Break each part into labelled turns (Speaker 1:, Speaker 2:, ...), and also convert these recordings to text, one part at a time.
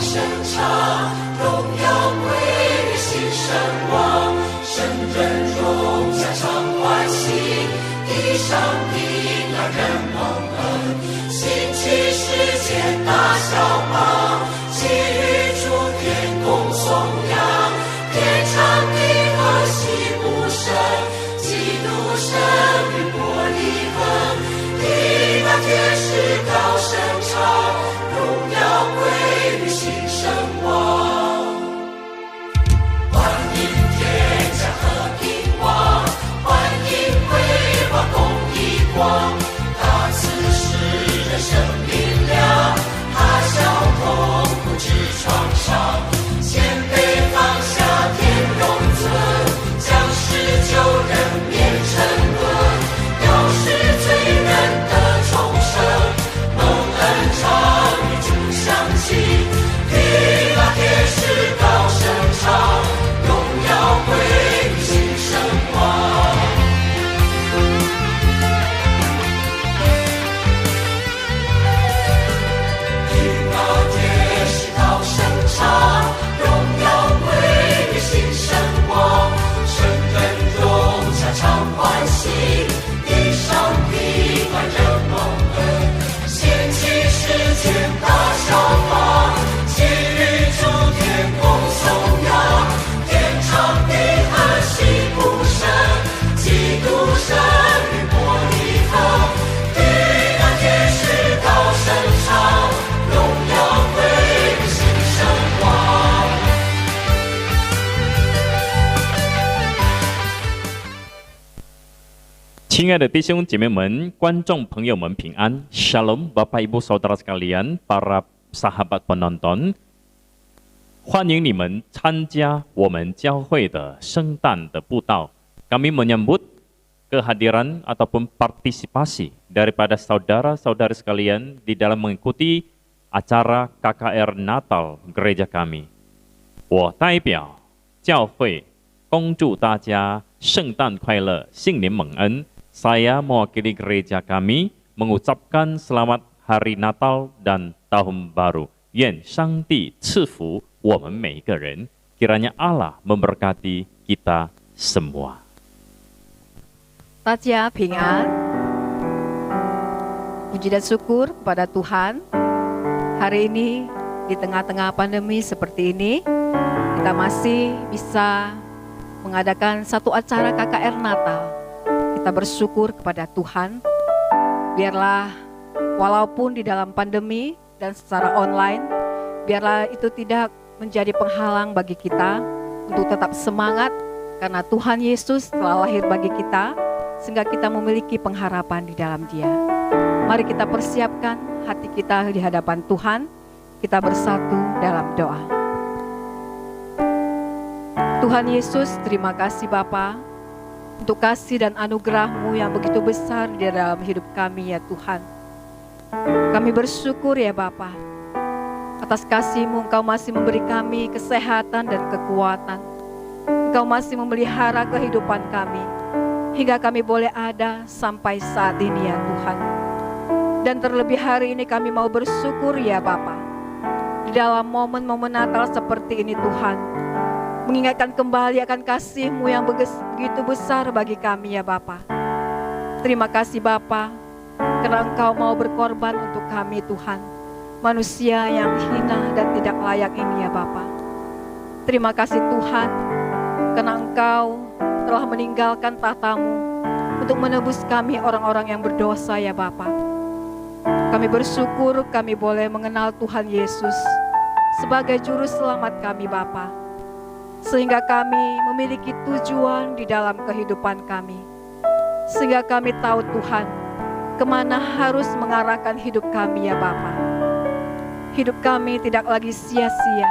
Speaker 1: 声唱，荣耀归于新神王，圣人荣家常欢喜，地上平安人蒙恩，新奇世界大小邦，基于诸天共颂扬，天长地和喜不生，基督生于玻璃恒，地大天使高声唱，荣耀归于新神王。欢迎天下和平王，欢迎辉煌公义光，他赐世人生命亮，他消痛苦之创伤，谦卑放下天荣尊，将世救人免沉沦，表示罪人的重生，蒙恩常与主相亲，地大天使高声唱，荣耀归于新神王。地大天使高声唱，荣耀归于新神王，圣人荣家常欢喜，地上平安人蒙恩，献祭世间大小邦，基于诸天共颂扬，天长地和喜不生，基督生于玻璃恒，地大天使高声唱，荣耀归于新神王。
Speaker 2: 亲爱的弟兄姐妹们、观众朋友们平安 Shalom Bapak Ibu Saudara sekalian, para sahabat penonton, 欢迎你们参加我们教会的圣诞的布道。Kami menyambut kehadiran ataupun partisipasi daripada saudara-saudari sekalian di dalam mengikuti acara KKR Natal gereja kami. 我代表教会恭祝大家圣诞快乐，新年蒙恩。Saya mewakili gereja kami mengucapkan selamat Hari Natal dan Tahun Baru. 愿上帝赐福我们每一个人， kiranya Allah memberkati kita semua.
Speaker 3: 大家平安， puji dan syukur kepada Tuhan. Hari ini di tengah-tengah pandemi seperti ini, kita masih bisa mengadakan satu acara KKR Natal. Kita bersyukur kepada Tuhan. Biarlah walaupun di dalam pandemi dan secara online, biarlah itu tidak menjadi penghalang bagi kita untuk tetap semangat, karena Tuhan Yesus telah lahir bagi kita, sehingga kita memiliki pengharapan di dalam Dia. Mari kita persiapkan hati kita di hadapan Tuhan. Kita bersatu dalam doa. Tuhan Yesus, terima kasih Bapa untuk kasih dan anugerah-Mu yang begitu besar di dalam hidup kami ya Tuhan. Kami bersyukur ya Bapa, atas kasih-Mu Engkau masih memberi kami kesehatan dan kekuatan. Engkau masih memelihara kehidupan kami, hingga kami boleh ada sampai saat ini ya Tuhan. Dan terlebih hari ini kami mau bersyukur ya Bapa, di dalam momen-momen Natal seperti ini Tuhan, mengingatkan kembali akan kasih-Mu yang begitu besar bagi kami ya Bapa. Terima kasih Bapa, karena Engkau mau berkorban untuk kami Tuhan, manusia yang hina dan tidak layak ini ya Bapa. Terima kasih Tuhan, karena Engkau telah meninggalkan tahta-Mu untuk menebus kami orang-orang yang berdosa ya Bapa. Kami bersyukur kami boleh mengenal Tuhan Yesus sebagai juru selamat kami Bapa, sehingga kami memiliki tujuan di dalam kehidupan kami, sehingga kami tahu Tuhan kemana harus mengarahkan hidup kami ya Bapa. Hidup kami tidak lagi sia-sia,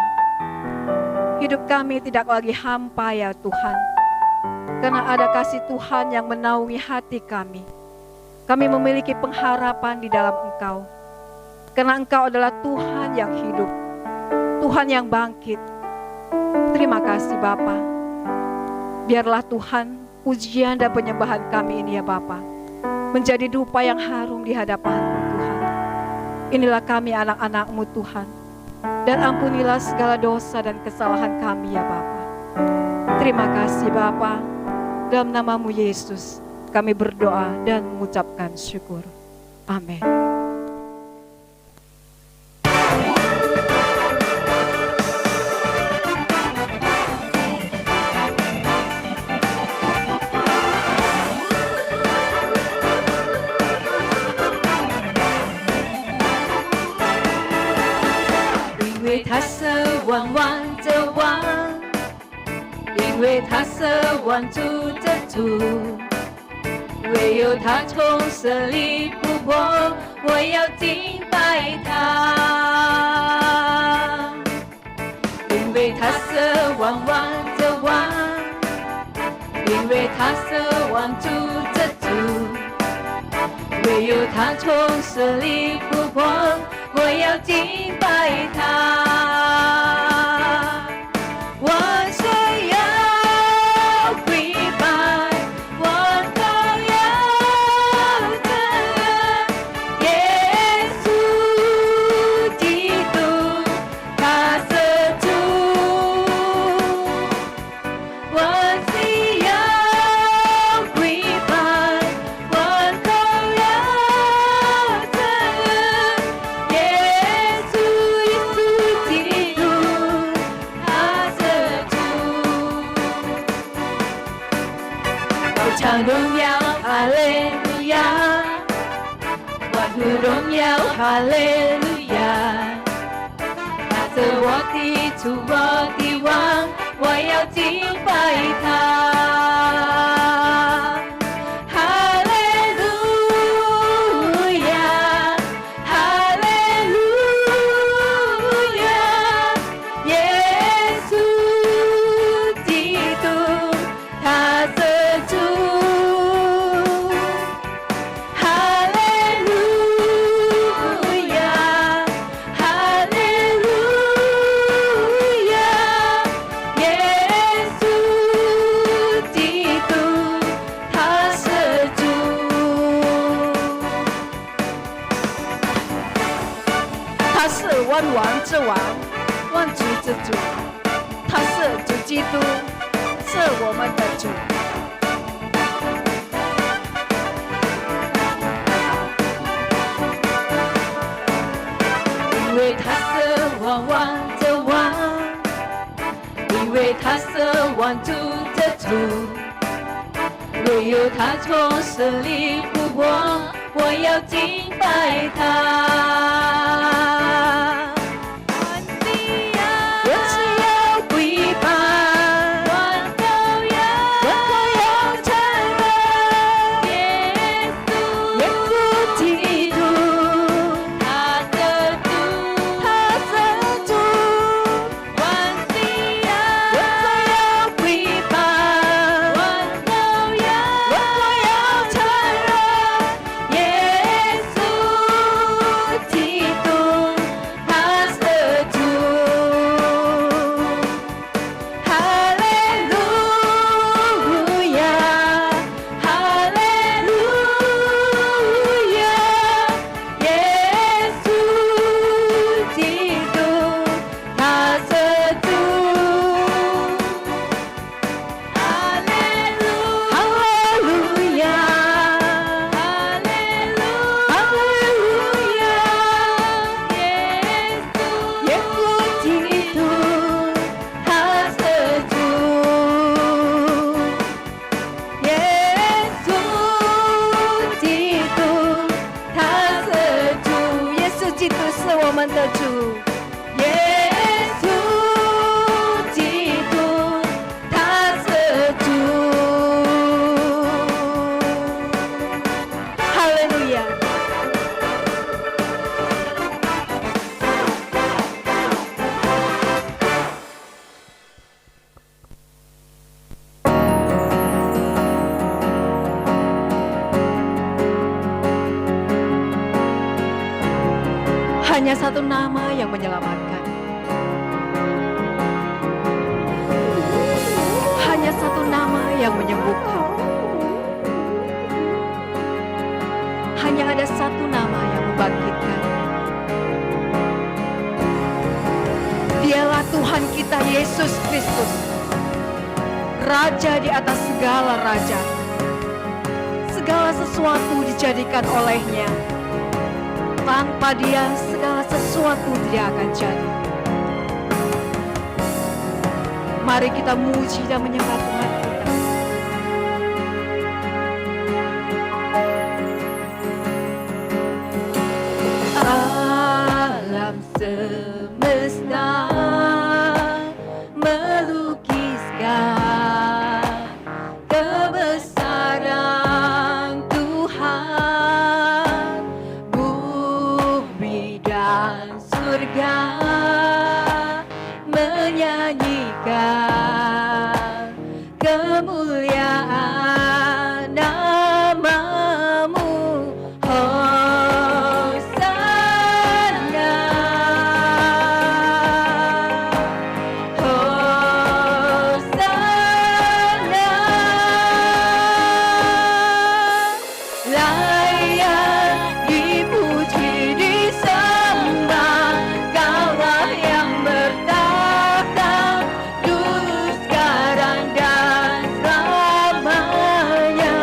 Speaker 3: hidup kami tidak lagi hampa ya Tuhan, karena ada kasih Tuhan yang menaungi hati kami. Kami memiliki pengharapan di dalam Engkau, karena Engkau adalah Tuhan yang hidup, Tuhan yang bangkit. Terima kasih Bapa. Biarlah Tuhan pujian dan penyembahan kami ini ya Bapa menjadi dupa yang harum di hadapan-Mu Tuhan. Inilah kami anak-anak-Mu Tuhan. Dan ampunilah segala dosa dan kesalahan kami ya Bapa. Terima kasih Bapa. Dalam namamu Yesus kami berdoa dan mengucapkan syukur. Amin.
Speaker 4: 因为他是万王的王，因为他是万主的主，唯有他从死里复活，我要敬拜他。因为他是万王的王，因为他是万主的主，唯有他从死里复活，我要敬拜他。我是要跪拜，我都要承认，耶稣基督他是主。我是要跪拜，我都要承认，耶稣基督他是主。我唱荣耀哈利路亚，万福荣耀哈利路亚，他是我的主，我的王，我要敬拜他。哈利路亚，哈利路亚，耶稣基督他是主。哈利路亚，哈利路亚，耶稣基督他是主。
Speaker 3: 他是万王之王，万主之主，他是主基督，是我们的主。
Speaker 4: 因为他是万王的王，因为他是万主的主，唯有他从死里复活，我要敬拜他。我是要跪拜，我都要承认，耶稣基督他的主，他是主。我是要跪拜，我都要承认，耶稣基督他是主。哈利路亚，哈利路亚，耶稣基督他是主。哈利路亚，哈利路亚，耶稣基督他是主。耶稣基督他是主，
Speaker 3: 耶稣基督是我们的主。
Speaker 4: 耶稣基督他是主。
Speaker 3: 哈利路亚。Hanya satu nama yang menyelamatkan. Hanya satu nama yang menyembuhkan. Hanya ada satu nama yang membangkitkan. Tuhan kita Yesus Kristus, Raja di atas segala raja. Segala sesuatu dijadikan olehnya. Tanpa Dia segala sesuatu tidak akan jadi. Mari kita muji dan menyembah Tuhan kita.
Speaker 4: Alam semesta melukiskan kebesaran Tuhan, bumi dan surga menyanyikan kemuliaan nama-Mu. Hosana, Hosana, layak dipuji disembah, Kaulah yang bertahta dulu sekarang dan selamanya,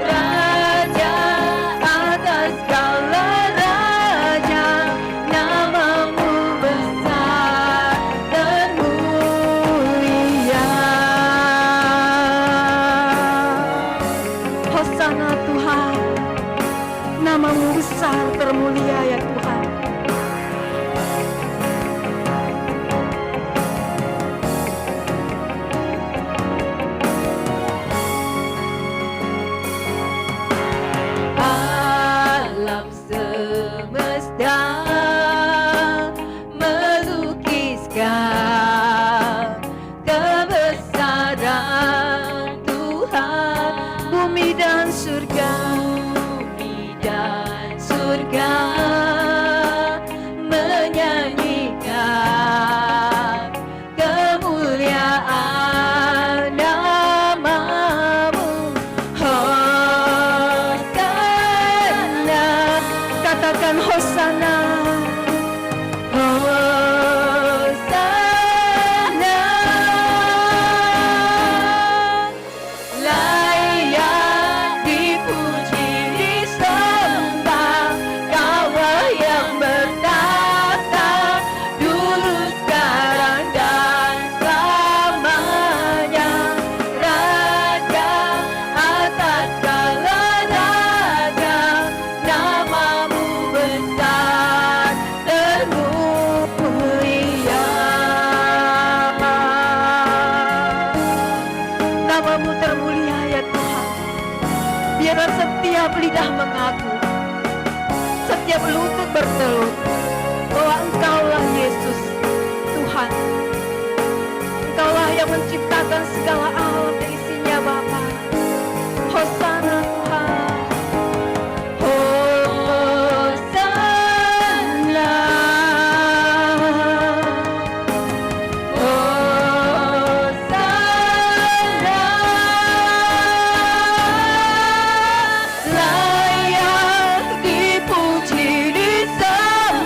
Speaker 4: Raja atas segala raja, nama-Mu besar dan mulia.
Speaker 3: Hosana Tuhan, nama-Mu besar termulia ya Tuhan.
Speaker 4: Alam semesta melukiskan kebesaran Tuhan,
Speaker 3: Bumi dan surga
Speaker 4: bumi dan surga menyanyikan kemuliaan nama-Mu. Hosana,
Speaker 3: katakan Hosana.
Speaker 4: Hosana, layak dipuji disembah, Kaulah yang bertahta dulu sekarang dan selamanya, Raja atas segala raja, nama-Mu besar dan mulia.
Speaker 3: Nama-Mu termulia ya Tuhan. Biarlah setiap lidah mengaku, setiap lutut bertelut bahwa Engkaulah Yesus Tuhan. Engkaulah yang menciptakan segala alam dan isinya Bapa. Hosana Tuhan.
Speaker 4: Hosana, Hosana, layak dipuji disembah,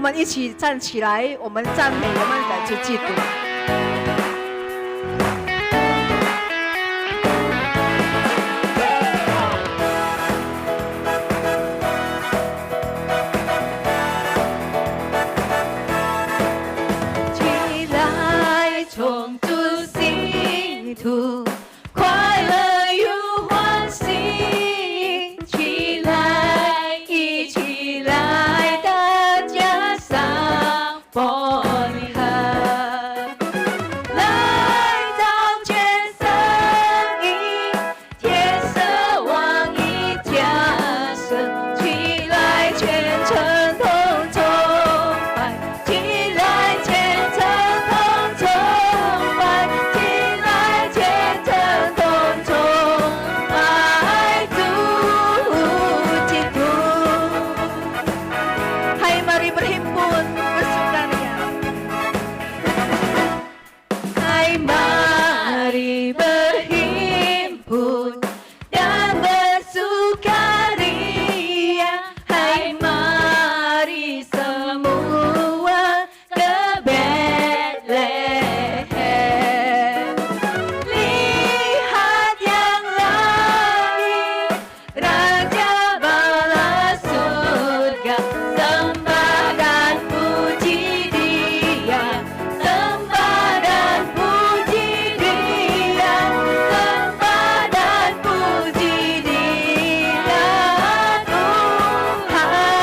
Speaker 3: 们一起站起来，我们赞美我们的主基督。
Speaker 4: 起来，重组信徒，快乐又欢喜。起来，一起来，大家上伯利恒，来到全生意，天色往一家生。起来，全城同崇拜。起来，全城同崇拜。起来，全城同崇拜主基督。Hai, mari berhimpun bersukaria. Hai, mari berhimpun dan bersukaria. Hai, mari semua ke Betlehem. Lihat yang lahir, Raja bala surga. Sembah dan puji Dia, sembah dan puji Dia, sembah dan puji Dia, Tuhanku.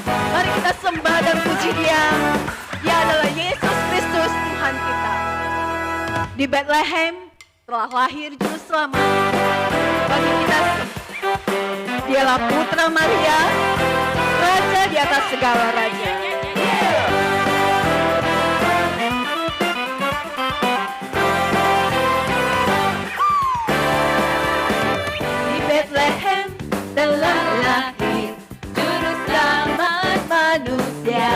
Speaker 4: Mari kita sembah dan puji Dia. Dia adalah Yesus Kristus, Tuhan kita. Di Bethlehem telah lahir Juru Selamat bagi kita. Dialah Putra Maria, Raja di atas segala raja. Di Bethlehem telah lahir Juru Selamat manusia,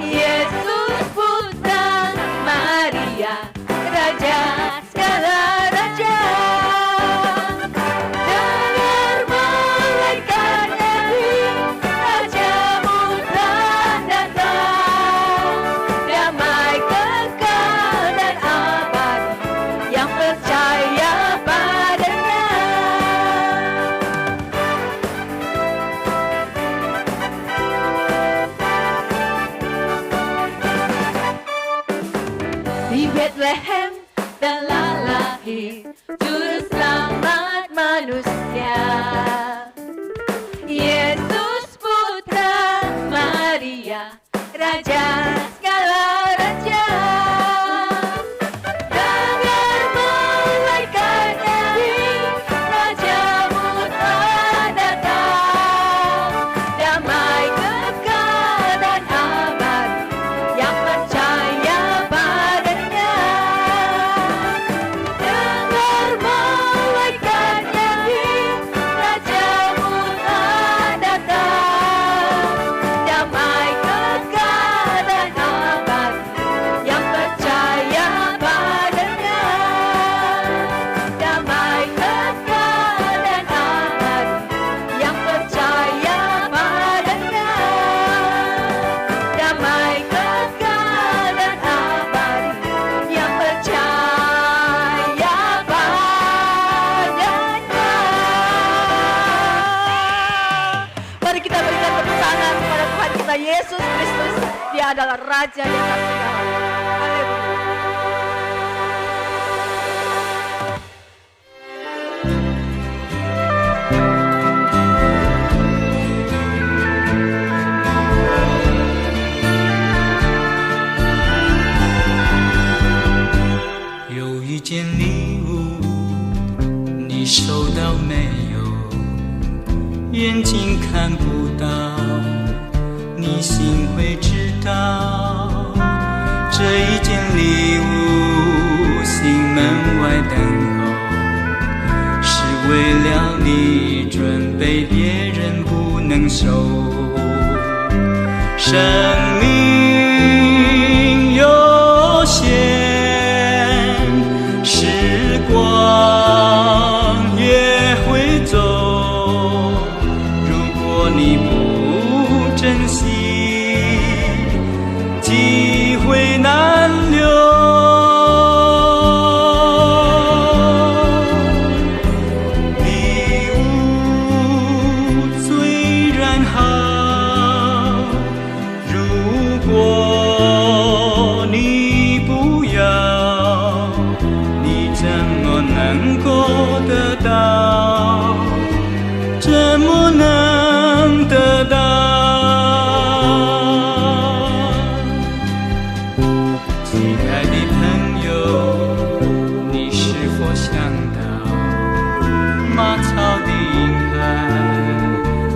Speaker 4: Yesus Putra Maria, Raja segala raja. Dengar malaikat nyanyi, Rajamu telah datang. Damai kekal dan abadi yang percaya padanya. Di Bethlehem telah lahir Juru Selamat manusia, Yesus Putra Maria, Raja segala raja. Dengar malaikat nyanyi, Rajamu telah datang. Damai kekal dan abadi yang percaya padanya. Dengar malaikat nyanyi, Rajamu telah datang. Damai kekal dan abadi yang percaya padanya. Damai kekal dan abadi yang percaya padanya. Damai kekal dan abadi yang percaya padanya. Mari kita berikan tepuk tangan kepada Tuhan kita Yesus Kristus. Dia adalah Raja di atas segala. Haleluya.
Speaker 5: 有一件礼物，你收到没有？眼睛看不到，你心会知道。这一件礼物，心门外等候，是为了你准备，别人不能收。生命有限，时光也会走。如果你不马槽的婴孩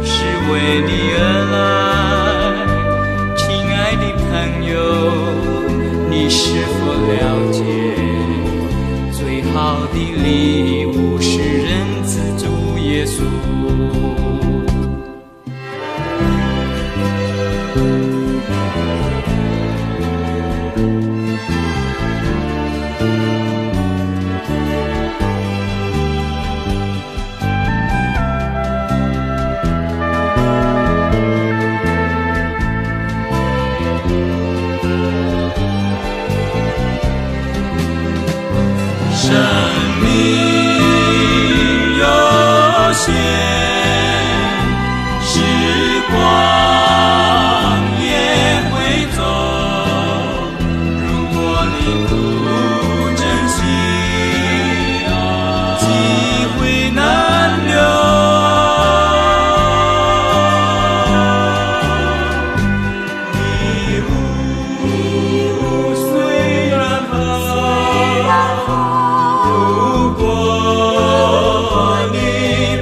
Speaker 5: 是为你而来。亲爱的朋友，你是否了解，最好的礼物是人子主耶稣。生命有限，时光也会走。如果你不珍惜，机会难留。礼物虽然好，如果你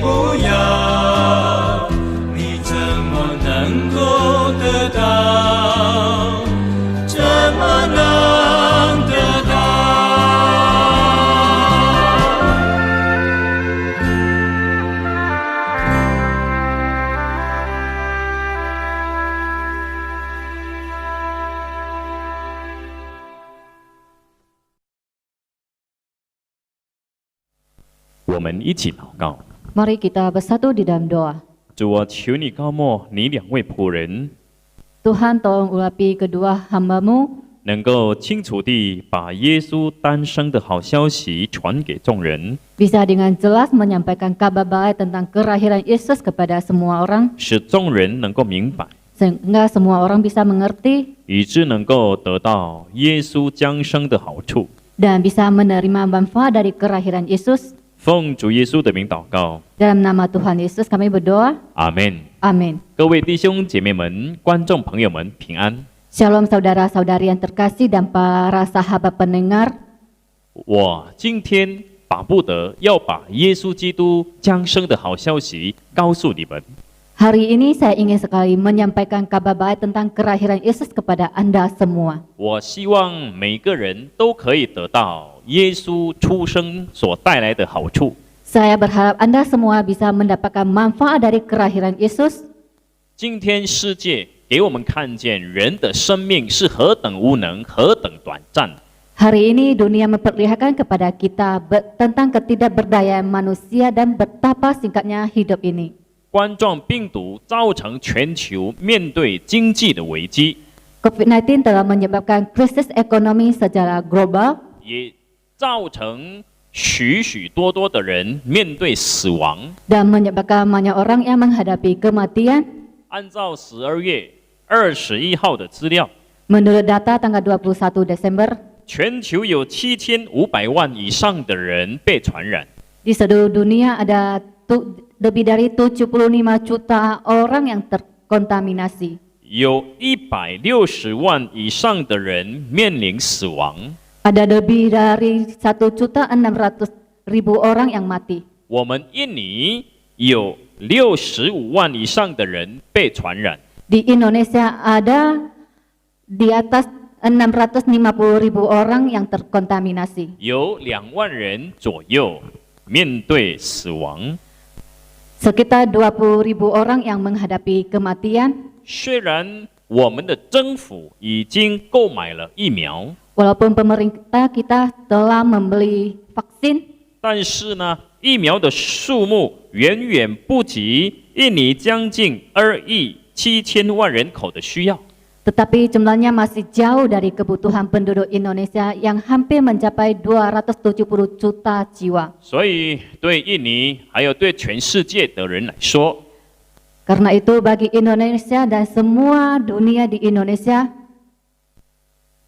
Speaker 5: 不要，你怎么能够得到？怎么能得到？
Speaker 2: 我们一起祷告。
Speaker 4: Mari kita bersatu di dalam doa.
Speaker 2: 主啊，求你高莫你两位仆人，
Speaker 4: Tuhan tolong urapi kedua hamba-Mu
Speaker 2: 能够清楚地把耶稣诞生的好消息传给众人，
Speaker 4: bisa dengan jelas menyampaikan kabar baik tentang kelahiran Yesus kepada semua orang
Speaker 2: 使众人能够明白，
Speaker 4: sehingga semua orang bisa mengerti
Speaker 2: 以致能够得到耶稣降生的好处。
Speaker 4: dan bisa menerima manfaat dari kelahiran Yesus.
Speaker 2: 奉主耶稣的名祷告，
Speaker 4: Dalam nama Tuhan Yesus kami berdoa.
Speaker 2: 阿门。
Speaker 4: Amin.
Speaker 2: 各位弟兄姐妹们、观众朋友们平安。
Speaker 4: Shalom saudara-saudari yang terkasih dan para sahabat pendengar.
Speaker 2: 我今天巴不得要把耶稣基督降生的好消息告诉你们。
Speaker 4: Hari ini saya ingin sekali menyampaikan kabar baik tentang kelahiran Yesus kepada Anda semua.
Speaker 2: 我希望每个人都可以得到耶稣出生所带来的好处。
Speaker 4: Saya berharap Anda semua bisa mendapatkan manfaat dari kelahiran Yesus.
Speaker 2: 今天世界给我们看见人的生命是何等无能，何等短暂。
Speaker 4: Hari ini dunia memperlihatkan kepada kita tentang ketidakberdayaan manusia dan betapa singkatnya hidup ini.
Speaker 2: 冠状病毒造成全球面对经济的危机，
Speaker 4: COVID-19 telah menyebabkan krisis ekonomi secara global
Speaker 2: 也造成许许多多的人面对死亡。
Speaker 4: dan menyebabkan banyak orang yang menghadapi kematian.
Speaker 2: 按照12月21号的资料，
Speaker 4: Menurut data tanggal 21 Desember,
Speaker 2: 全球有7500万以上的人被传染，
Speaker 4: di seluruh dunia ada lebih dari 75 juta orang yang terkontaminasi.
Speaker 2: 有160万以上的人面临死亡。
Speaker 4: Ada lebih dari 1.600.000 orang yang mati.
Speaker 2: 我们印尼有65万以上的人被传染。
Speaker 4: Di Indonesia ada di atas 650.000 orang yang terkontaminasi.
Speaker 2: 有2万人左右面对死亡。
Speaker 4: Sekitar 20.000 orang yang menghadapi kematian.
Speaker 2: 虽然我们的政府已经购买了疫苗，
Speaker 4: Walaupun pemerintah kita telah membeli vaksin,
Speaker 2: 但是呢，疫苗的数目远远不及印尼将近2.7亿人口的需要。
Speaker 4: tetapi jumlahnya masih jauh dari kebutuhan penduduk Indonesia yang hampir mencapai 270 juta jiwa.
Speaker 2: 所以对印尼还有对全世界的人来说，
Speaker 4: Karena itu bagi Indonesia dan semua dunia di Indonesia,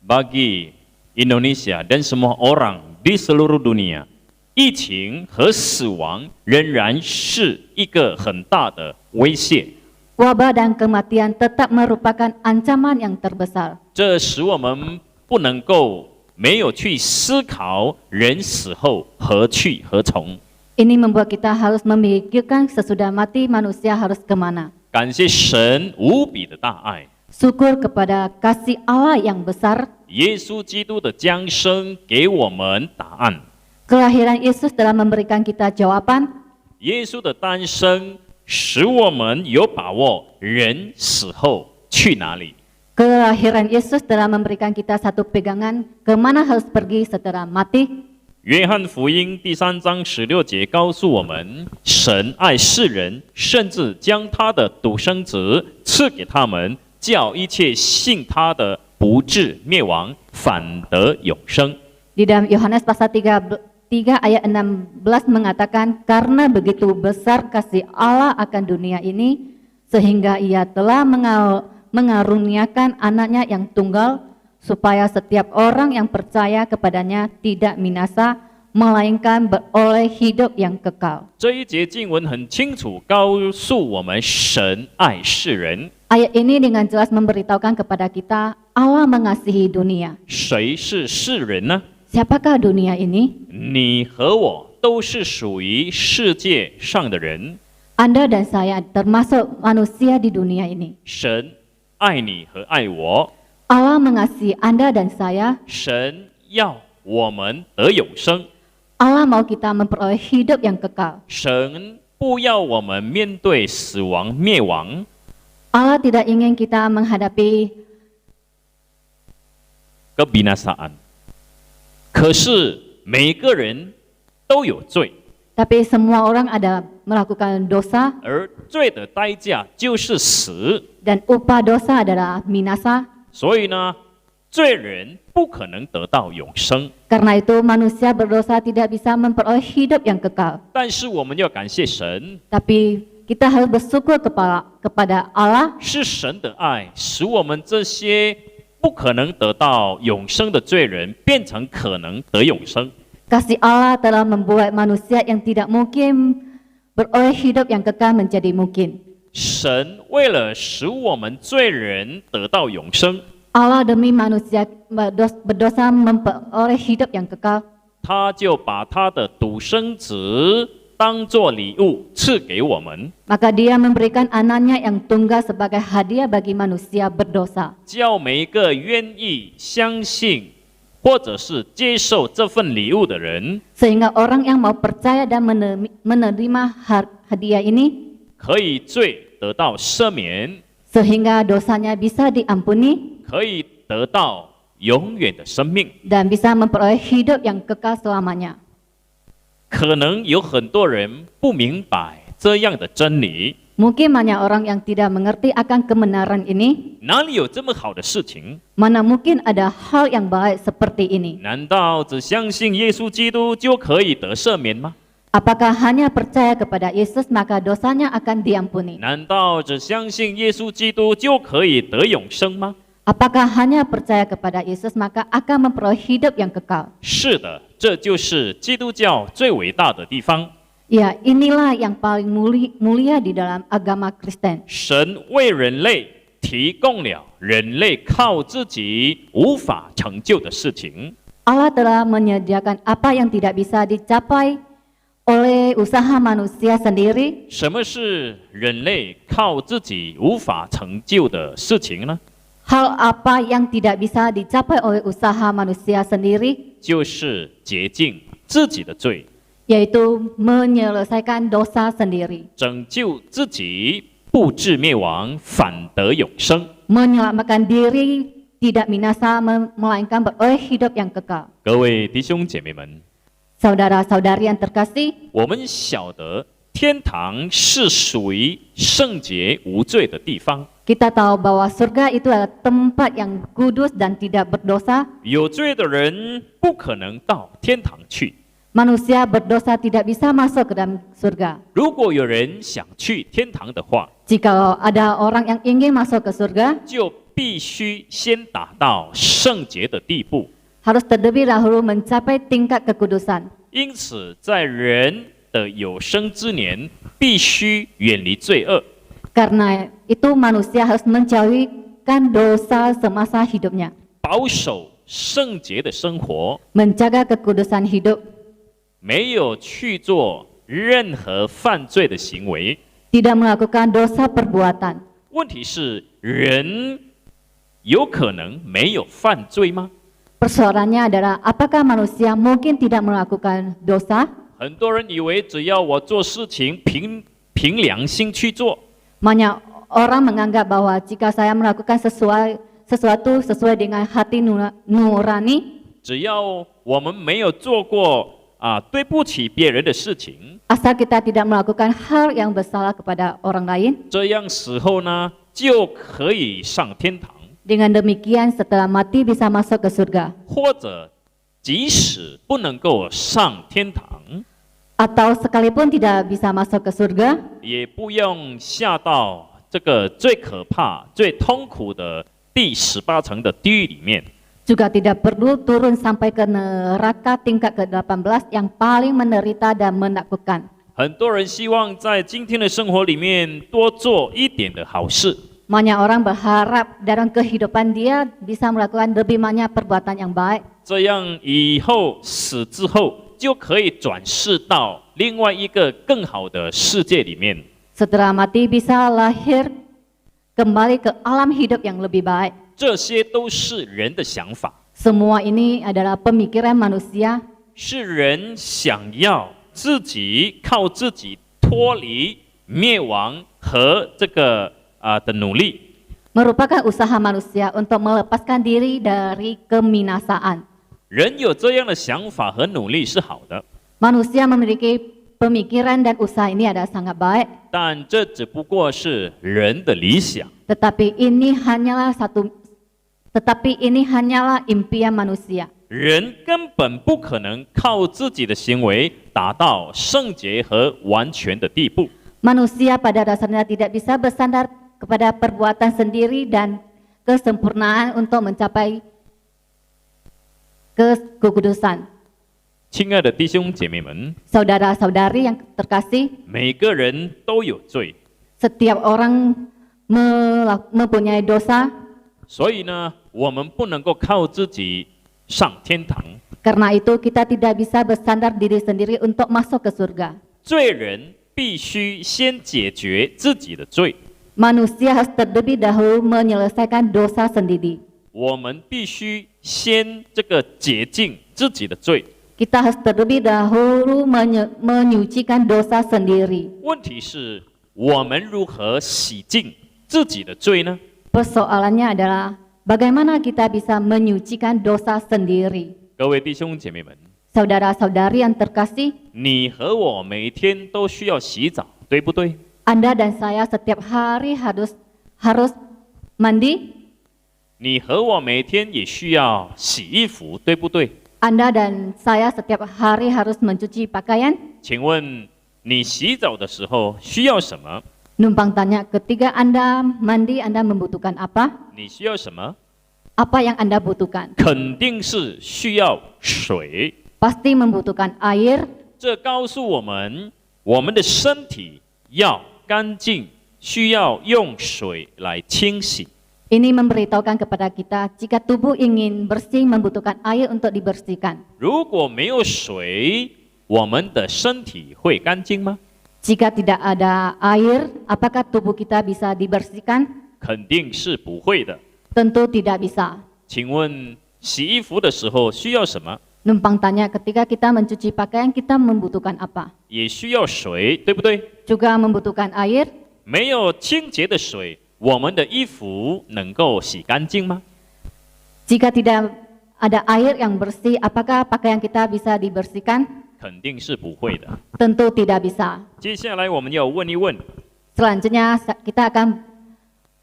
Speaker 2: bagi Indonesia dan semua orang di seluruh dunia， 疫情和死亡仍然是一个很大的威胁。
Speaker 4: wabah dan kematian tetap merupakan ancaman yang terbesar.
Speaker 2: 这使我们不能够没有去思考人死后何去何从。
Speaker 4: Ini membuat kita harus memikirkan sesudah mati manusia harus kemana.
Speaker 2: 感谢神无比的大爱，
Speaker 4: Syukur kepada kasih Allah yang besar.
Speaker 2: 耶稣基督的降生给我们答案。
Speaker 4: Kelahiran Yesus telah memberikan kita jawaban.
Speaker 2: 耶稣的诞生使我们有把握，人死后去哪里？
Speaker 4: Kelahiran Yesus telah memberikan kita satu pegangan kemana harus pergi setelah mati.
Speaker 2: 约翰福音第3章16节告诉我们，神爱世人，甚至将他的独生子赐给他们，叫一切信他的不至灭亡，反得永生。
Speaker 4: Di dalam Yohanes pasal 3 ayat 16 mengatakan, karena begitu besar kasih Allah akan dunia ini, sehingga ia telah mengaruniakan anaknya yang tunggal, supaya setiap orang yang percaya kepadanya tidak binasa, melainkan beroleh hidup yang kekal.
Speaker 2: 这一节经文很清楚告诉我们，神爱世人。
Speaker 4: Ayat ini dengan jelas memberitahukan kepada kita, Allah mengasihi dunia.
Speaker 2: 谁是世人呢？
Speaker 4: Siapakah dunia ini?
Speaker 2: 你和我都是属于世界上的人。
Speaker 4: Anda dan saya termasuk manusia di dunia ini.
Speaker 2: 神爱你和爱我，
Speaker 4: Allah mengasihi Anda dan saya.
Speaker 2: 神要我们得永生。
Speaker 4: Allah mau kita memperoleh hidup yang kekal.
Speaker 2: 神不要我们面对死亡灭亡，
Speaker 4: Allah tidak ingin kita menghadapi
Speaker 2: kebinasaan。可是每个人都有罪，
Speaker 4: tapi semua orang ada melakukan dosa
Speaker 2: 而罪的代价就是死。
Speaker 4: dan upah dosa adalah binasa.
Speaker 2: 所以呢，罪人不可能得到永生。
Speaker 4: Karena itu manusia berdosa tidak bisa memperoleh hidup yang kekal.
Speaker 2: 但是我们要感谢神，
Speaker 4: Tapi kita harus bersyukur kepada Allah.
Speaker 2: 是神的爱使我们这些不可能得到永生的罪人变成可能得永生。
Speaker 4: Kasih Allah telah membuat manusia yang tidak mungkin beroleh hidup yang kekal menjadi mungkin.
Speaker 2: 神为了使我们罪人得到永生，
Speaker 4: Allah demi manusia berdosa memperoleh hidup yang kekal.
Speaker 2: 他就把他的独生子当作礼物赐给我们，
Speaker 4: Maka dia memberikan anaknya yang tunggal sebagai hadiah bagi manusia berdosa.
Speaker 2: 叫每一个愿意相信或者是接受这份礼物的人，
Speaker 4: Sehingga orang yang mau percaya dan menerima hadiah ini,
Speaker 2: 可以罪得到赦免，
Speaker 4: sehingga dosanya bisa diampuni
Speaker 2: 可以得到永远的生命。
Speaker 4: dan bisa memperoleh hidup yang kekal selamanya.
Speaker 2: 可能有很多人不明白这样的真理，
Speaker 4: Mungkin banyak orang yang tidak mengerti akan kebenaran ini.
Speaker 2: 哪里有这么好的事情？
Speaker 4: Mana mungkin ada hal yang baik seperti ini?
Speaker 2: 难道只相信耶稣基督就可以得赦免吗？
Speaker 4: Apakah hanya percaya kepada Yesus maka dosanya akan diampuni?
Speaker 2: 难道只相信耶稣基督就可以得永生吗？
Speaker 4: Apakah hanya percaya kepada Yesus maka akan memperoleh hidup yang kekal?
Speaker 2: 是的，这就是基督教最伟大的地方。
Speaker 4: Ya, inilah yang paling mulia di dalam agama Kristen.
Speaker 2: 神为人类提供了人类靠自己无法成就的事情。
Speaker 4: Allah telah menyediakan apa yang tidak bisa dicapai oleh usaha manusia sendiri.
Speaker 2: 什么是人类靠自己无法成就的事情呢？
Speaker 4: Hal apa yang tidak bisa dicapai oleh usaha manusia sendiri,
Speaker 2: 就是洁净自己的罪，
Speaker 4: yaitu menyelesaikan dosa sendiri,
Speaker 2: 拯救自己不至灭亡，反得永生。
Speaker 4: menyelamatkan diri tidak binasa melainkan beroleh hidup yang kekal.
Speaker 2: 各位弟兄姐妹们，
Speaker 4: Saudara-saudari yang terkasih,
Speaker 2: 我们晓得天堂是属于圣洁无罪的地方。
Speaker 4: kita tahu bahwa surga itu adalah tempat yang kudus dan tidak berdosa.
Speaker 2: 有罪的人不可能到天堂去。
Speaker 4: Manusia berdosa tidak bisa masuk ke dalam surga.
Speaker 2: 如果有人想去天堂的话，
Speaker 4: Jika ada orang yang ingin masuk ke surga,
Speaker 2: 就必须先达到圣洁的地步。
Speaker 4: harus terlebih dahulu mencapai tingkat kekudusan.
Speaker 2: 因此，在人的有生之年，必须远离罪恶，
Speaker 4: Karena itu manusia harus menjauhkan dosa semasa hidupnya,
Speaker 2: 保守圣洁的生活，
Speaker 4: menjaga kekudusan hidup,
Speaker 2: 没有去做任何犯罪的行为。
Speaker 4: tidak melakukan dosa perbuatan.
Speaker 2: 问题是，人有可能没有犯罪吗？
Speaker 4: Persoalannya adalah apakah manusia mungkin tidak melakukan dosa?
Speaker 2: 很多人以为只要我做事情凭良心去做，
Speaker 4: Banyak orang menganggap bahwa jika saya melakukan sesuatu sesuai dengan hati nurani,
Speaker 2: 只要我们没有做过对不起别人的事情，
Speaker 4: asal kita tidak melakukan hal yang bersalah kepada orang lain,
Speaker 2: 这样死后呢就可以上天堂，
Speaker 4: dengan demikian setelah mati bisa masuk ke surga.
Speaker 2: 或者即使不能够上天堂，
Speaker 4: Atau sekalipun tidak bisa masuk ke surga,
Speaker 2: 也不用下到这个最可怕、最痛苦的第18层的地狱里面。
Speaker 4: juga tidak perlu turun sampai ke neraka tingkat ke-18 yang paling menderita dan menakutkan.
Speaker 2: 很多人希望在今天的生活里面多做一点的好事，
Speaker 4: Banyak orang berharap dalam kehidupan dia bisa melakukan lebih banyak perbuatan yang baik,
Speaker 2: 这样以后死之后就可以转世到另外一个更好的世界里面。
Speaker 4: setelah mati bisa lahir kembali ke alam hidup yang lebih baik.
Speaker 2: 这些都是人的想法，
Speaker 4: Semua ini adalah pemikiran manusia,
Speaker 2: 是人想要自己靠自己脱离灭亡和这个的努力。
Speaker 4: merupakan usaha manusia untuk melepaskan diri dari keminasaan.
Speaker 2: 人有这样的想法和努力是好的，
Speaker 4: Manusia memiliki pemikiran dan usaha ini adalah sangat baik,
Speaker 2: 但这只不过是人的理想。
Speaker 4: tetapi ini hanyalah impian manusia.
Speaker 2: 人根本不可能靠自己的行为达到圣洁和完全的地步。
Speaker 4: Manusia pada dasarnya tidak bisa bersandar kepada perbuatan sendiri dan kesempurnaan untuk mencapai kekudusan.
Speaker 2: 亲爱的弟兄姐妹们，
Speaker 4: Saudara-saudari yang terkasih,
Speaker 2: 每个人都有罪，
Speaker 4: setiap orang mempunyai dosa,
Speaker 2: 所以呢，我们不能够靠自己上天堂。
Speaker 4: karena itu kita tidak bisa bersandar diri sendiri untuk masuk ke surga.
Speaker 2: 罪人必须先解决自己的罪，
Speaker 4: Manusia harus terlebih dahulu menyelesaikan dosa sendiri.
Speaker 2: 我们必须先洁净自己的罪。
Speaker 4: Kita harus terlebih dahulu menyucikan dosa sendiri.
Speaker 2: 问题是，我们如何洗净自己的罪呢？
Speaker 4: Persoalannya adalah bagaimana kita bisa menyucikan dosa sendiri.
Speaker 2: 各位弟兄姐妹们，
Speaker 4: Saudara-saudari yang terkasih,
Speaker 2: 你和我每天都需要洗澡，对不对？
Speaker 4: Anda dan saya setiap hari harus mandi.
Speaker 2: 你和我每天也需要洗衣服，对不对？
Speaker 4: Anda dan saya setiap hari harus mencuci pakaian.
Speaker 2: 请问你洗澡的时候需要什么？
Speaker 4: Numpang tanya, ketika Anda mandi, Anda membutuhkan apa?
Speaker 2: 你需要什么？
Speaker 4: Apa yang Anda butuhkan?
Speaker 2: 肯定是需要水。
Speaker 4: Pasti membutuhkan air.
Speaker 2: 这告诉我们，我们的身体要干净，需要用水来清洗。
Speaker 4: Ini memberitahukan kepada kita jika tubuh ingin bersih membutuhkan air untuk dibersihkan.
Speaker 2: 如果没有水，我们的身体会干净吗？
Speaker 4: Jika tidak ada air, apakah tubuh kita bisa dibersihkan?
Speaker 2: 肯定是不会的。
Speaker 4: Tentu tidak bisa.
Speaker 2: 请问洗衣服的时候需要什么？
Speaker 4: Numpang tanya, ketika kita mencuci pakaian, kita membutuhkan apa?
Speaker 2: 也需要水，对不对？
Speaker 4: Juga membutuhkan air.
Speaker 2: 没有清洁的水，我们的衣服能够洗干净吗？
Speaker 4: Jika tidak ada air yang bersih, apakah pakaian kita bisa dibersihkan?
Speaker 2: 肯定是不会的。
Speaker 4: Tentu tidak bisa.
Speaker 2: 接下来我们要问一问，
Speaker 4: Selanjutnya kita akan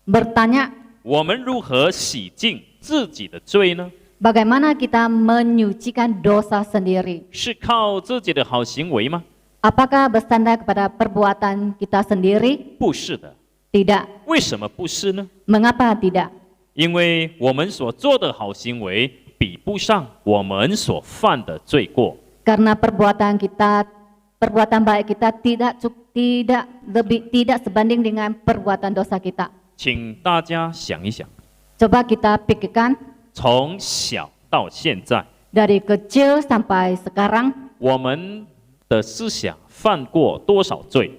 Speaker 4: bertanya,
Speaker 2: 我们如何洗净自己的罪呢？
Speaker 4: bagaimana kita menyucikan dosa sendiri?
Speaker 2: 是靠自己的好行为吗？
Speaker 4: Apakah bersandar kepada perbuatan kita sendiri?
Speaker 2: 不是的。
Speaker 4: Tidak.
Speaker 2: 为什么不是呢？
Speaker 4: Mengapa tidak?
Speaker 2: 因为我们所做的好行为比不上我们所犯的罪过。
Speaker 4: Karena perbuatan baik kita tidak sebanding dengan perbuatan dosa kita.
Speaker 2: 请大家想一想，
Speaker 4: Coba kita pikirkan
Speaker 2: 从小到现在，
Speaker 4: dari kecil sampai sekarang,
Speaker 2: 我们的思想犯过多少罪？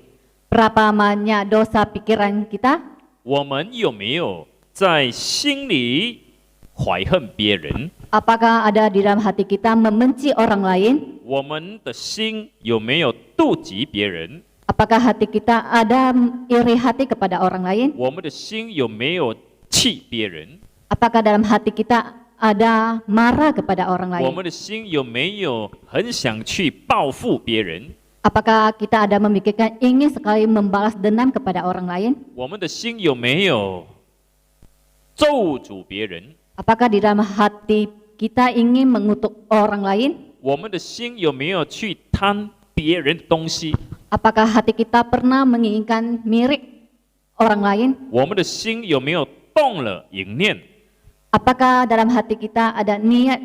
Speaker 4: Berapa banyak dosa pikiran kita?
Speaker 2: 我们有没有在心里怀恨别人？
Speaker 4: Apakah ada di dalam hati kita membenci orang lain?
Speaker 2: 我们的心有没有妒忌别人？
Speaker 4: Apakah hati kita ada iri hati kepada orang lain?
Speaker 2: 我们的心有没有气别人？
Speaker 4: Apakah dalam hati kita ada marah kepada orang
Speaker 2: 我
Speaker 4: lain?
Speaker 2: 们的心有没有很想去报复别人？
Speaker 4: Apakah kita ada memikirkan ingin sekali membalas dendam kepada orang lain?
Speaker 2: 我们的心有没有咒诅别人？
Speaker 4: Apakah di dalam hati kita ingin mengutuk orang lain?
Speaker 2: 我们的心有没有去贪别人的东西？
Speaker 4: Apakah hati kita pernah menginginkan mirip orang lain?
Speaker 2: 我们的心有没有动了淫念？
Speaker 4: Apakah dalam hati kita ada niat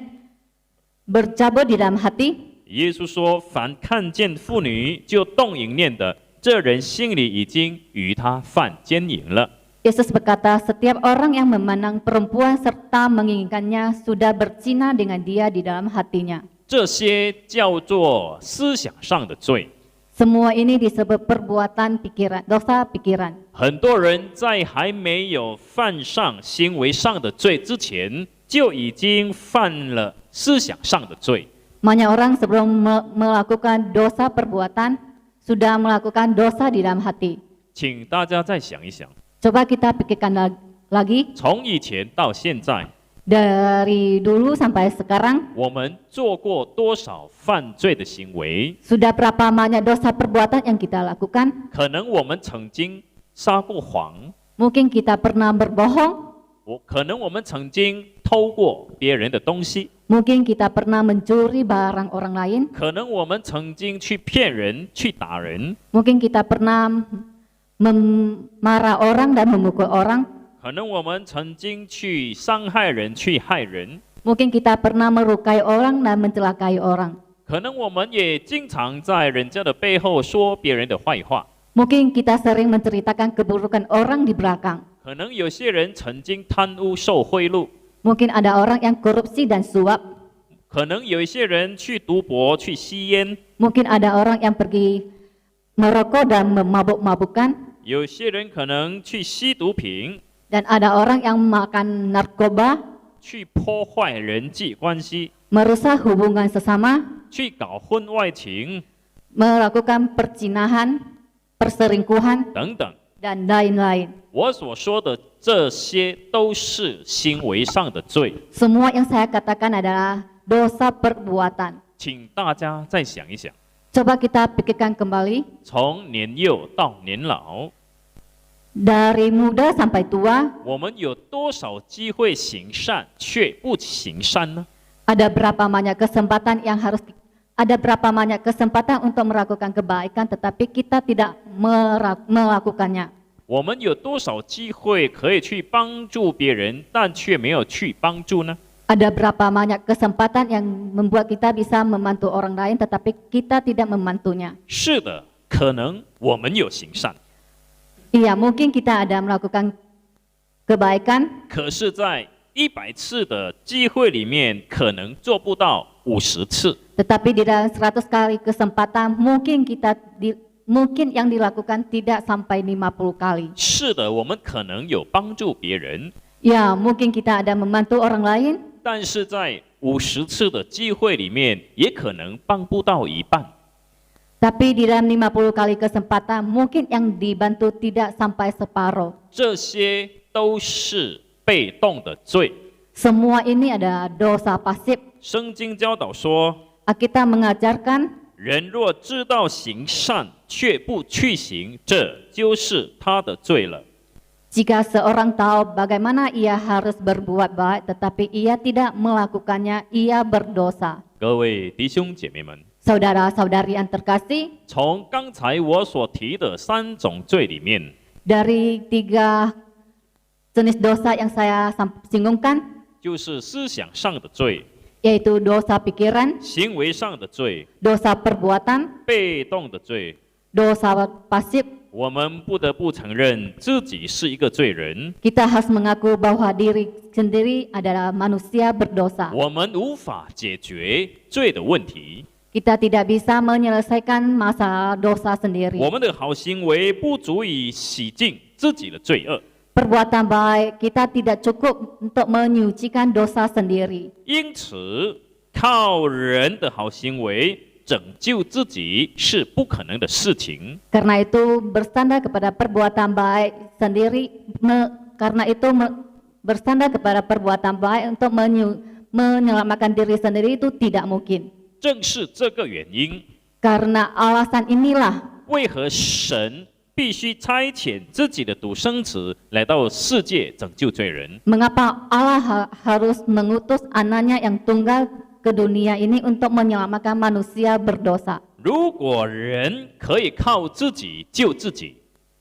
Speaker 4: bercabut di dalam hati?
Speaker 2: 耶稣说：“凡看见妇女就动淫念的，这人心里已经与他犯奸淫了。”
Speaker 4: Yesus berkata, setiap orang yang memandang perempuan serta menginginkannya sudah berzina dengan dia di dalam hatinya.
Speaker 2: 这些叫做思想上的罪。
Speaker 4: Semua ini disebut perbuatan pikiran, dosa pikiran.
Speaker 2: 很多人在还没有犯上行为上的罪之前，就已经犯了思想上的罪。
Speaker 4: Banyak orang sebelum melakukan dosa perbuatan sudah melakukan dosa di dalam hati.
Speaker 2: 请大家再想一想，
Speaker 4: Coba kita pikirkan lagi
Speaker 2: 从以前到现在，
Speaker 4: dari dulu sampai sekarang
Speaker 2: 我们做过多少犯罪的行为？
Speaker 4: sudah berapa banyak dosa perbuatan yang kita lakukan?
Speaker 2: 可能我们曾经撒过谎，
Speaker 4: Mungkin kita pernah berbohong,
Speaker 2: 可能我们曾经偷过别人的东西，
Speaker 4: mungkin kita pernah mencuri barang orang lain,
Speaker 2: 可能我们曾经去骗人、去打人，
Speaker 4: mungkin kita pernah memarah orang dan memukul orang,
Speaker 2: 可能我们曾经去伤害人、去害人，
Speaker 4: mungkin kita pernah melukai orang dan mencelakai orang,
Speaker 2: 可能我们也经常在人家的背后说别人的坏话，
Speaker 4: mungkin kita sering menceritakan keburukan orang di belakang,
Speaker 2: 可能有些人曾经贪污受贿赂，
Speaker 4: mungkin ada orang yang korupsi dan suap,
Speaker 2: 可能有一些人去赌博、去吸烟，
Speaker 4: mungkin ada orang yang pergi merokok dan memabuk-mabukan,
Speaker 2: 有些人可能去吸毒品，
Speaker 4: dan ada orang yang makan narkoba,
Speaker 2: 去破坏人际关系，
Speaker 4: merusak hubungan sesama,
Speaker 2: 去搞婚外情
Speaker 4: melakukan perzinahan, perselingkuhan,
Speaker 2: 等等。
Speaker 4: dan lain-lain.
Speaker 2: 我所说的这些都是行为上的罪，
Speaker 4: Semua yang saya katakan adalah dosa perbuatan.
Speaker 2: 请大家再想一想，
Speaker 4: Coba kita pikirkan kembali,
Speaker 2: 从年幼到年老，
Speaker 4: dari muda sampai tua,
Speaker 2: 我们有多少机会行善却不行善呢？
Speaker 4: ada berapa banyak kesempatan yang harus ada berapa banyak kesempatan untuk melakukan kebaikan tetapi kita tidak melakukannya.
Speaker 2: 我们有多少机会可以去帮助别人，但却没有去帮助呢？
Speaker 4: Ada berapa banyak kesempatan yang membuat kita bisa membantu orang lain tetapi kita tidak membantunya.
Speaker 2: 是的，可能我们有行善，
Speaker 4: Iya, mungkin kita ada melakukan kebaikan,
Speaker 2: 可是，在100次的机会里面，可能做不到50次。
Speaker 4: tetapi di dalam 100 kali kesempatan mungkin mungkin yang dilakukan tidak sampai 50 kali.
Speaker 2: 是的，我们可能有帮助别人，
Speaker 4: Ya, mungkin kita ada membantu orang lain,
Speaker 2: 但是在50次的机会里面，也可能帮不到一半。
Speaker 4: tapi di dalam 50 kali kesempatan mungkin yang dibantu tidak sampai separuh.
Speaker 2: 这些都是被动的罪。
Speaker 4: Semua ini ada dosa pasif.
Speaker 2: 圣经教导说，
Speaker 4: Kita mengajarkan
Speaker 2: 人若知道行善却不去行，这就是他的罪了。
Speaker 4: jika seorang tahu bagaimana ia harus berbuat baik tetapi ia tidak melakukannya, ia berdosa.
Speaker 2: 各位弟兄姐妹们，
Speaker 4: Saudara-saudari yang terkasih,
Speaker 2: 从刚才我所提的3种罪里面，
Speaker 4: dari 3 jenis dosa yang saya singgungkan,
Speaker 2: 就是思想上的罪、
Speaker 4: yaitu dosa pikiran,
Speaker 2: 行为上的罪、
Speaker 4: dosa perbuatan,
Speaker 2: 被动的罪。
Speaker 4: dosa pasif.
Speaker 2: 我们不得不承认自己是一个罪人，
Speaker 4: Kita harus mengaku bahwa diri sendiri adalah manusia berdosa.
Speaker 2: 我们无法解决罪的问题，
Speaker 4: Kita tidak bisa menyelesaikan masalah dosa sendiri.
Speaker 2: 我们的好行为不足以洗净自己的罪恶，
Speaker 4: Perbuatan baik kita tidak cukup untuk menyucikan dosa sendiri.
Speaker 2: 因此靠人的好行为拯救自己是不可能的事情。
Speaker 4: Karena itu bersandar kepada perbuatan baik sendiri, bersandar kepada perbuatan baik untuk menyelamatkan diri sendiri itu tidak mungkin.
Speaker 2: 正是这个原因，
Speaker 4: Karena alasan inilah
Speaker 2: 为何神必须差遣自己的独生子来到世界拯救罪人？
Speaker 4: mengapa Allah harus mengutus anaknya yang tunggal ke dunia ini untuk menyelamatkan manusia berdosa.
Speaker 2: 如果人可以靠自己救自己，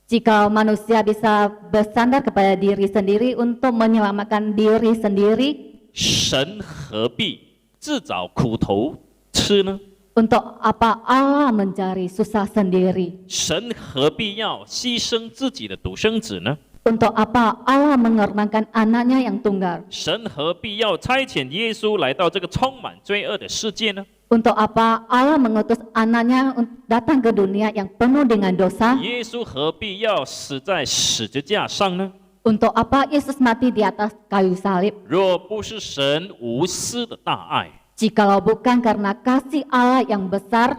Speaker 4: Jika manusia bisa bersandar kepada diri sendiri untuk menyelamatkan diri sendiri,
Speaker 2: 神何必自找苦头吃呢？
Speaker 4: untuk apa Allah mencari susah sendiri?
Speaker 2: 神何必要牺牲自己的独生子呢？
Speaker 4: Untuk apa Allah mengorbankan anaknya yang tunggal?
Speaker 2: 神何必要差遣耶稣来到这个充满罪恶的世界呢？
Speaker 4: Untuk apa Allah mengutus anaknya datang ke dunia yang penuh dengan dosa?
Speaker 2: 耶稣何必要死在十字架上呢？
Speaker 4: Untuk apa Yesus mati di atas kayu salib?
Speaker 2: 若不是神无私的大爱，
Speaker 4: Jikalau bukan karena kasih Allah yang besar,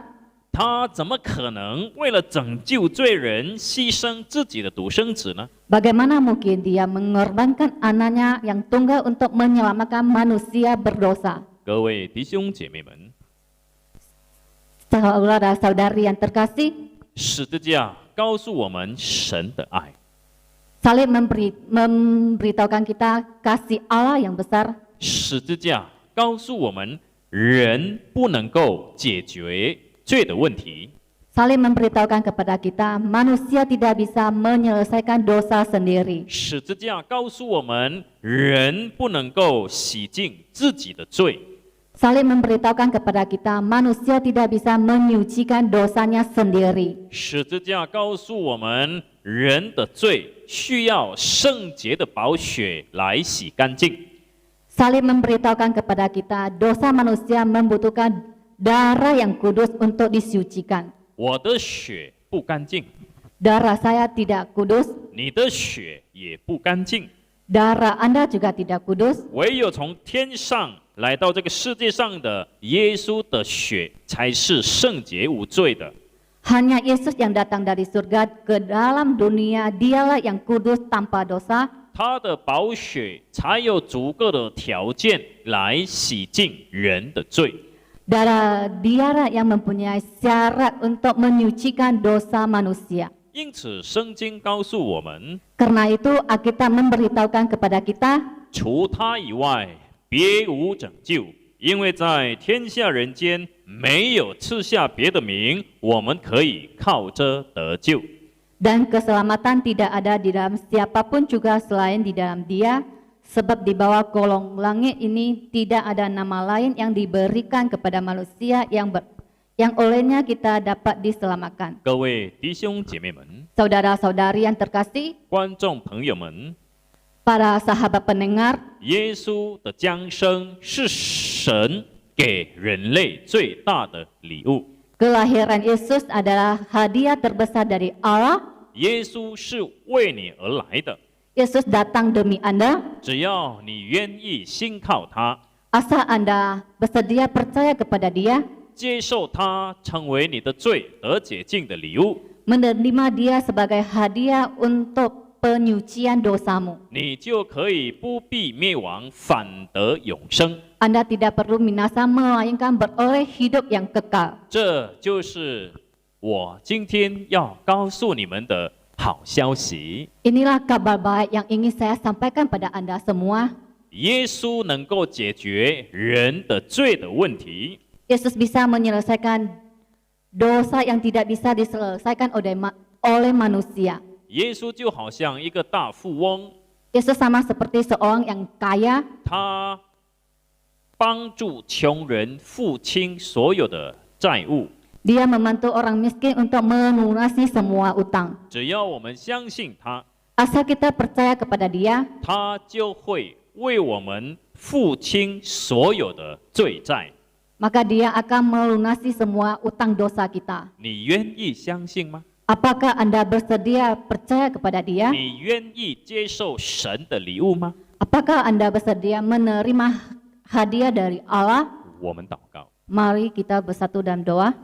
Speaker 2: 他怎么可能为了拯救罪人牺牲自己的独生子呢？
Speaker 4: bagaimana mungkin dia mengorbankan anaknya yang tunggal untuk menyelamatkan manusia berdosa?
Speaker 2: 各位弟兄姐妹们，
Speaker 4: Saudara-saudari yang terkasih,
Speaker 2: 十字架告诉我们神的爱，
Speaker 4: salib memberitahukan kita kasih Allah yang besar.
Speaker 2: 十字架告诉我们人不能够解决罪的问题。
Speaker 4: Salib memberitahukan kepada kita manusia tidak bisa menyelesaikan dosa sendiri.
Speaker 2: 十字架告诉我们人不能够洗净自己的罪。
Speaker 4: Salib memberitahukan kepada kita manusia tidak bisa menyucikan dosanya sendiri.
Speaker 2: 十字架告诉我们人的罪需要圣洁的宝血来洗干净。
Speaker 4: Salib memberitahukan kepada kita dosa manusia membutuhkan darah yang kudus untuk disucikan.
Speaker 2: 我的血不干净，
Speaker 4: Darah saya tidak kudus,
Speaker 2: 你的血也不干净。
Speaker 4: darah Anda juga tidak kudus.
Speaker 2: 唯有从天上来到这个世界上的耶稣的血，才是圣洁无罪的。
Speaker 4: Hanya Yesus yang datang dari surga ke dalam dunia, dialah yang kudus tanpa dosa.
Speaker 2: 他的宝血才有足够的条件来洗净人的罪。
Speaker 4: Darah dialah yang mempunyai syarat untuk menyucikan dosa manusia.
Speaker 2: 因此，圣经告诉我们，
Speaker 4: Karena itu Alkitab memberitahukan kepada kita,
Speaker 2: 除他以外，别无拯救。因为在天下人间没有赐下别的名，我们可以靠着得救。
Speaker 4: dan keselamatan tidak ada di dalam siapapun juga selain di dalam Dia, sebab di bawah kolong langit ini tidak ada nama lain yang diberikan kepada manusia yang olehnya kita dapat diselamatkan.
Speaker 2: 各位弟兄姐妹们、
Speaker 4: Saudara-saudari yang terkasih,
Speaker 2: 观众朋友们，
Speaker 4: para sahabat pendengar,
Speaker 2: 耶稣的降生是神给人类最大的礼物。
Speaker 4: kelahiran Yesus adalah hadiah terbesar dari Allah.
Speaker 2: 耶稣是为你而来的，
Speaker 4: Yesus datang demi Anda,
Speaker 2: 只要你愿意信靠他，
Speaker 4: asal Anda bersedia percaya kepada Dia,
Speaker 2: 接受他成为你的罪得洁净的礼物，
Speaker 4: menerima Dia sebagai hadiah untuk penyucian dosamu.
Speaker 2: 你就可以不必灭亡，反得永生。
Speaker 4: Anda tidak perlu binasa melainkan beroleh hidup yang kekal.
Speaker 2: 这就是我今天要告诉你们的好消息。
Speaker 4: Inilah kabar baik yang ingin saya sampaikan pada Anda semua.
Speaker 2: 耶稣能够解决人的罪的问题，
Speaker 4: Yesus bisa menyelesaikan dosa yang tidak bisa diselesaikan oleh manusia.
Speaker 2: 耶稣就好像一个大富翁，
Speaker 4: Yesus sama seperti seorang yang kaya,
Speaker 2: 他帮助穷人付清所有的债务。
Speaker 4: Dia membantu orang miskin untuk melunasi semua utang.
Speaker 2: 只要我们相信他，
Speaker 4: Asal kita percaya kepada Dia,
Speaker 2: 他就会为我们付清所有的罪债。
Speaker 4: maka Dia akan melunasi semua utang dosa kita.
Speaker 2: 你愿意相信吗？
Speaker 4: Apakah Anda bersedia percaya kepada Dia?
Speaker 2: 你愿意接受神的礼物吗？
Speaker 4: Apakah Anda bersedia menerima hadiah dari Allah?
Speaker 2: 我们祷告。
Speaker 4: Mari kita bersatu dalam doa.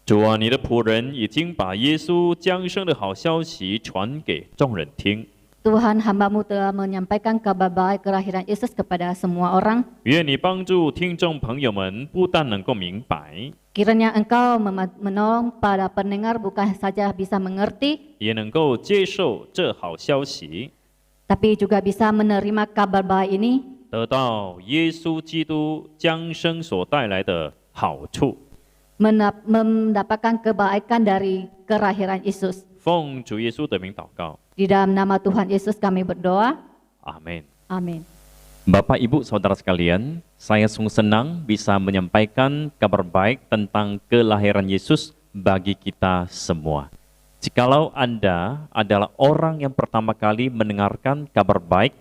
Speaker 2: 主啊，你的仆人已经把耶稣降生的好消息传给众人听。
Speaker 4: Tuhan, hamba-Mu telah menyampaikan kabar baik kelahiran Yesus kepada semua orang.
Speaker 2: 愿你帮助听众朋友们，不但能够明白，
Speaker 4: Kiranya Engkau menolong para pendengar bukan saja bisa mengerti,
Speaker 2: 也能够接受这好消息，
Speaker 4: tapi juga bisa menerima kabar baik ini,
Speaker 2: 得到耶稣基督降生所带来的好处。
Speaker 4: mendapatkan kebaikan dari kelahiran Yesus.
Speaker 2: 奉主耶稣的名祷告，
Speaker 4: Di dalam nama Tuhan Yesus kami berdoa.
Speaker 2: 阿门。
Speaker 4: Amin.
Speaker 2: Bapak, Ibu, Saudara sekalian, saya sungguh senang bisa menyampaikan kabar baik tentang kelahiran Yesus bagi kita semua. Jikalau Anda adalah orang yang pertama kali mendengarkan kabar baik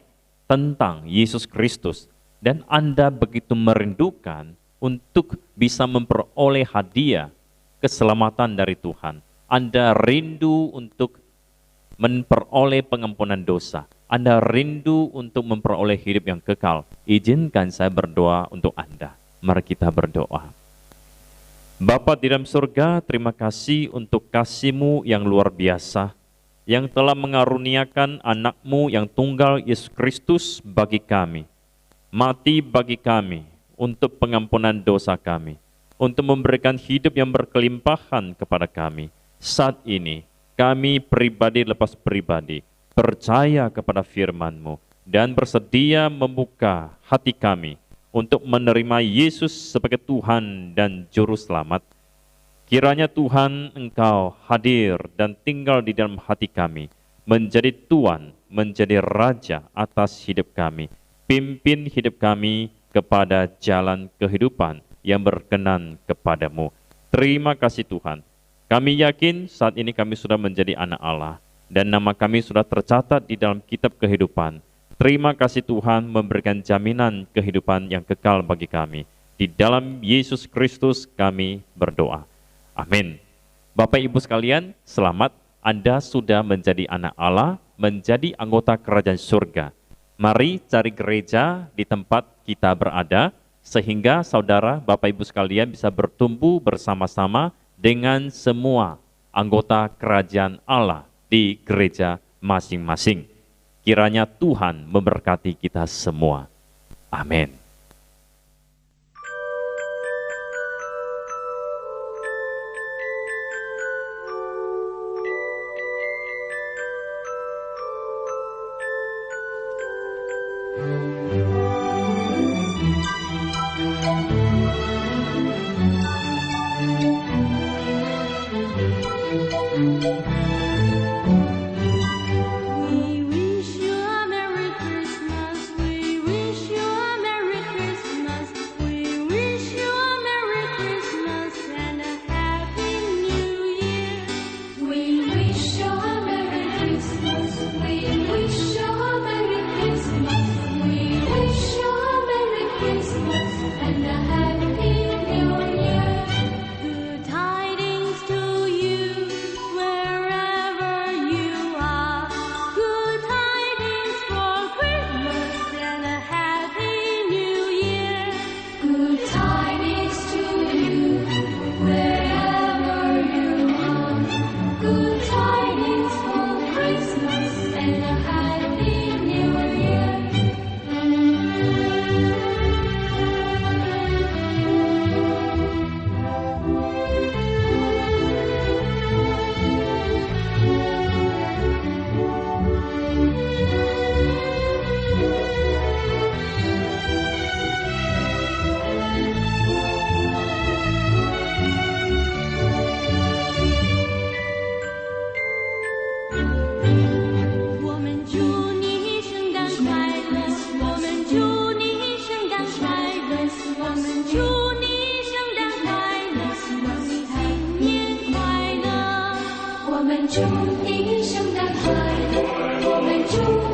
Speaker 2: tentang Yesus Kristus, dan Anda begitu merindukan untuk bisa memperoleh hadiah keselamatan dari Tuhan, Anda rindu untuk memperoleh pengampunan dosa, Anda rindu untuk memperoleh hidup yang kekal, izinkan saya berdoa untuk Anda. Mari kita berdoa. Bapa di dalam surga, terima kasih untuk kasih-Mu yang luar biasa, yang telah mengaruniakan anak-Mu yang tunggal Yesus Kristus bagi kami, mati bagi kami, untuk pengampunan dosa kami, untuk memberikan hidup yang berkelimpahan kepada kami. Saat ini, kami pribadi lepas pribadi, percaya kepada firman-Mu, dan bersedia membuka hati kami untuk menerima Yesus sebagai Tuhan dan Juru Selamat. Kiranya Tuhan, Engkau hadir dan tinggal di dalam hati kami, menjadi Tuan, menjadi Raja atas hidup kami. Pimpin hidup kami kepada jalan kehidupan yang berkenan kepadamu. Terima kasih Tuhan. Kami yakin saat ini kami sudah menjadi anak Allah, dan nama kami sudah tercatat di dalam kitab kehidupan. Terima kasih Tuhan memberikan jaminan kehidupan yang kekal bagi kami. Di dalam Yesus Kristus kami berdoa. Amin. Bapak Ibu sekalian, selamat. Anda sudah menjadi anak Allah, menjadi anggota kerajaan surga. Mari cari gereja di tempat kita berada, sehingga saudara, Bapak Ibu sekalian bisa bertumbuh bersama-sama dengan semua anggota kerajaan Allah di gereja masing-masing. Kiranya Tuhan memberkati kita semua. Amin.
Speaker 1: 祝你圣诞快乐，我们祝